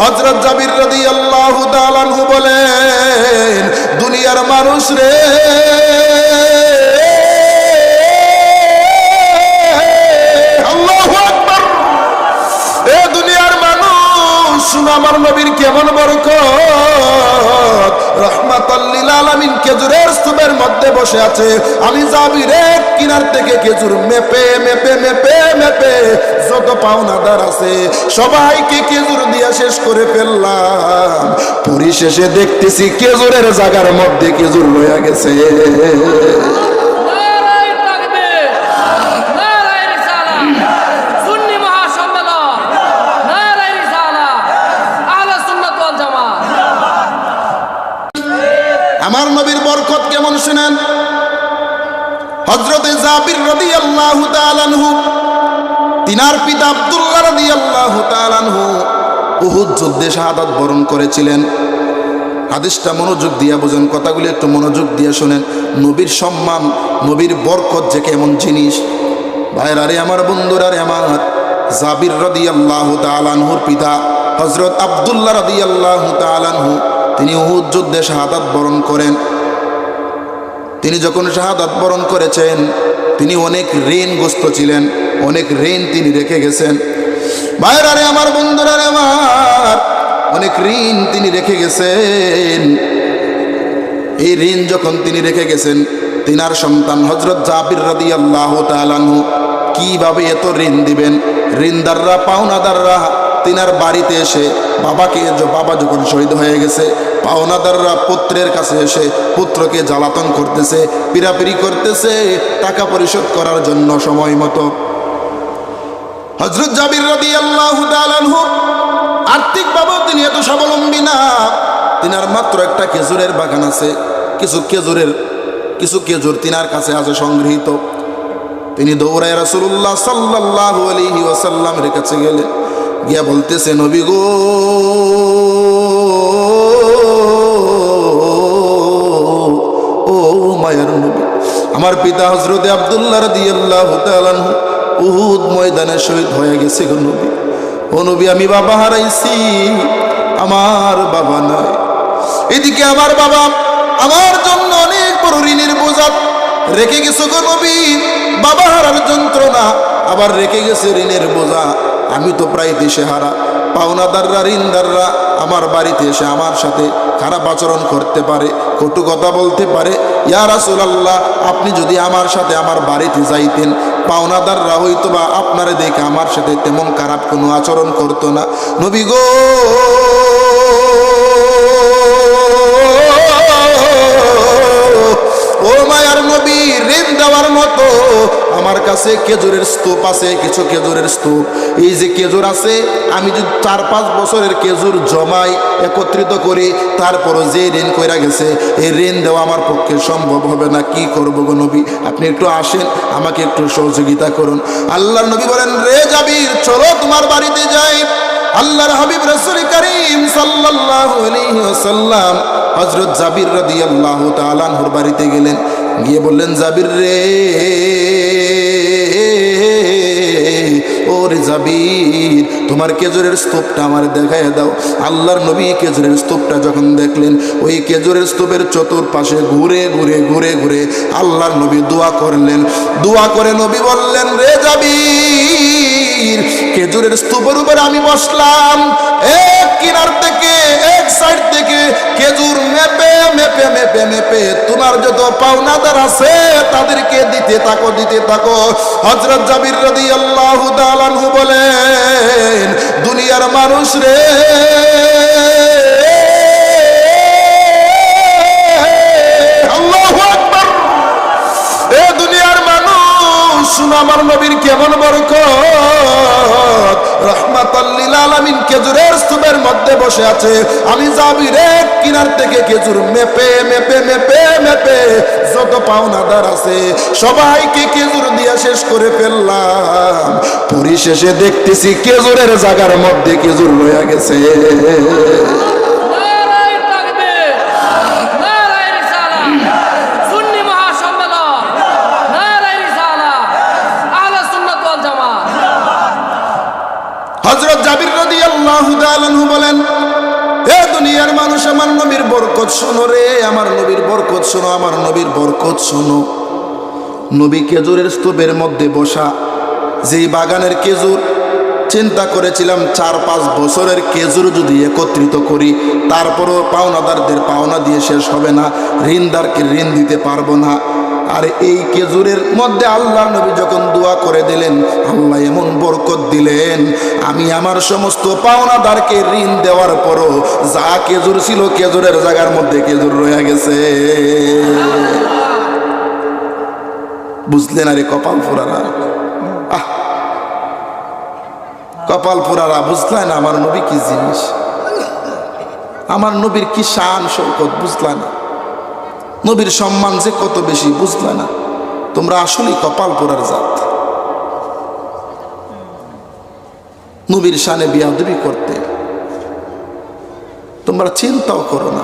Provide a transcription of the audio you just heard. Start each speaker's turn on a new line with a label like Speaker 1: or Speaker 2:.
Speaker 1: হযরত জাবির রাদিয়াল্লাহু তাআলা আনহু বলেন, দুনিয়ার মানুষ রে, আল্লাহু আকবার, এ দুনিয়ার মানুষ শুনো আমার নবীর কেমন বরকত। রাহমাতাল লিল আলামিন খেজুরের স্তূপের মধ্যে বসে আছে, আমি জাবির এক কিনার থেকে খেজুর মেপে মেপে মেপে মেপে যত পাওনাদার আছে সবাইকে খেজুর দিয়া শেষ করে ফেললাম। পরিশেষে দেখতেছি খেজুরের জায়গার মধ্যে খেজুর রয়ে গেছে। আমার নবীর বরকত কেমন শুনেন। হযরতে জাবির রাদিয়াল্লাহু তাআলা আনহু, তিনার পিতা আব্দুল্লাহ রাদিয়াল্লাহু তাআলা আনহু উহুদ যুদ্ধে শাহাদাত বরণ করেছিলেন। হাদিসটা মনোযোগ দিয়ে বুঝেন, কথাগুলি একটু মনোযোগ দিয়ে শুনেন। নবীর সম্মান, নবীর বরকত যে কেমন জিনিস। ভাইরা রে, আমার বন্ধুরা রে, আমার জাবির রাদিয়াল্লাহু তাআলা আনহুর পিতা হযরত আব্দুল্লাহ রাদিয়াল্লাহু তাআলা আনহু তিনি উহুদ যুদ্ধে শাহাদাত বরণ করেন। তিনি যখন শাহাদাত বরণ করেছেন, তিনি অনেক ঋণগ্রস্ত ছিলেন, অনেক ঋণ তিনি রেখে গেছেন। ভাইরা রে, আমার বন্ধুরা রে, আমার অনেক ঋণ তিনি রেখে গেছেন। এই ঋণ যখন তিনি রেখে গেছেন, তিনার সন্তান হযরত জাবির রাদিয়াল্লাহু তাআলা আনহু কিভাবে এত ঋণ দিবেন। ঋণদাররা, পাওনাদাররা তিনার বাড়িতে এসে বাবা যখন শহীদ হয়ে গেছে, পাওনাদাররা পুত্রের কাছে এসে পুত্রকে জ্বালাতন করতেছে, পিরাপিরি করতেছে টাকা পরিশোধ করার জন্য সময় মতো। হযরত জাবির রাদিয়াল্লাহু তাআলা আনহু আর্থিকভাবেও তিনি এত স্বাবলম্বী না। তিনার মাত্র একটা খেজুরের বাগান আছে, কিছু খেজুর তিনার কাছে আছে সংগৃহীত। তিনি দৌড়ায় রাসূলুল্লাহ সাল্লাল্লাহু আলাইহি ওয়াসাল্লামের কাছে গেলেন, গিয়া বলতেছে, নবী গো, ও মায়ার নবী, আমার পিতা হযরতে আব্দুল্লাহ রাদিয়াল্লাহু তাআলা আনহু উহুদ ময়দানে শহীদ হয়ে গেছে গো নবী। ও নবী, আমি বাবা হারাইছি, আমার বাবা নাই। এদিকে আমার বাবা আমার জন্য অনেক বড় ঋণের বোঝা রেখে গেছে গো নবী। বাবা হারার যন্ত্রণা, আবার রেখে গেছে ঋণের বোঝা। আমি তো প্রায় দিশেহারা। পাওনাদাররা, ঋণদাররা আমার বাড়িতে এসে আমার সাথে খারাপ আচরণ করতে পারে, কটু কথা বলতে পারে। ইয়া রাসূলুল্লাহ, আপনি যদি আমার সাথে আমার বাড়িতে যাইতেন, পাওনাদাররা হয়তো বা আপনারে দেখে আমার সাথে তেমন খারাপ কোনো আচরণ করতো না। নবী গো, ও মায়ার নবী, ঋণ দেওয়ার মতো আমার কাছে খেজুরের স্তূপ আছে, কিছু খেজুরের স্তূপ। এই যে খেজুর আছে, আমি যদি 4-5 বছরের খেজুর জমাই, একত্রিত করি, তারপরও যে ঋণ কইরা গেছে, এই ঋণ দেওয়া আমার পক্ষে সম্ভব হবে না। কি করবো গো নবী, আপনি একটু আসেন, আমাকে একটু সহযোগিতা করুন। আল্লাহর নবী বলেন, রে জাবির, চলো তোমার বাড়িতে যাই। আল্লাহর হাবিব রাসূল করিম সাল্লাল্লাহু আলাইহি ওয়াসাল্লাম হযরত জাবির রাদিয়াল্লাহু তাআলা আনহুর বাড়িতে গেলেন। গিয়ে বললেন, জাবির রে, ওরে জাবির, তোমার খেজুরের স্তূপটা আমার দেখায় দাও। আল্লাহর নবী খেজুরের স্তূপটা যখন দেখলেন, ওই খেজুরের স্তূপের চতুর্পাশে ঘুরে ঘুরে ঘুরে ঘুরে আল্লাহর নবী দোয়া করলেন। দোয়া করে নবী বললেন, রে জাবির, খেজুরের স্তূপের উপরে আমি বসলাম, এক কিনার থেকে, এক সাইড থেকে খেজুর মেপে মেপে মেপে মেপে তোমার যত পাওনাদার আছে তাদেরকে দিতে থাকো, দিতে থাকো। হযরত জাবির রাদিয়াল্লাহু তাআলা আনহু বলেন, দুনিয়ার মানুষ রে, আল্লাহু আকবার, এ দুনিয়ার মানুষ শুনো আমার নবীর কেমন বরকত। রাহমাতাল লিল আলামিন খেজুরের স্তূপের মধ্যে বসে আছে, আমি জাবির এক কিনার থেকে খেজুর মেপে মেপে মেপে মেপে যত পাওনাদার আছে সবাইকে খেজুর দিয়া শেষ করে ফেললাম। পরিশেষে দেখতেছি খেজুরের জায়গার মধ্যে খেজুর রয়ে গেছে। হযরত জাবির রাদিয়াল্লাহু রাদিয়াল্লাহু তাআলা আনহু বলেন, এ দুনিয়ার মানুষ, আমার নবীর বরকত শোনো রে, আমার নবীর বরকত শোনো, আমার নবীর বরকত শোনো। নবী খেজুরের স্তূপের মধ্যে বসা, যেই বাগানের খেজুর চিন্তা করেছিলাম 4-5 বছরের খেজুর যদি একত্রিত করি তারপরও পাওনাদারদের পাওনা দিয়ে শেষ হবে না, ঋণদারকে ঋণ দিতে পারবো না। আর এই খেজুরের মধ্যে আল্লাহ নবী যখন দোয়া করে দিলেন, আল্লাহ এমন বরকত দিলেন, আমি আমার সমস্ত পাওনাদারকে ঋণ দেওয়ার পরও যা খেজুর ছিল খেজুরের জায়গার মধ্যে খেজুর রয়ে গেছে। বুঝলেন? আরে কপাল পোড়ারা, কপাল পোড়ারা, বুঝলেন আমার নবী কি জিনিস, আমার নবীর কি শান শৌকত, বুঝলা না? নবীর সম্মান যে কত বেশি, বুঝলা না? তোমরা আসলেই কপাল পোড়ার জাত। নবীর শানে বেয়াদবি করতে তোমরা চিন্তাও করো না।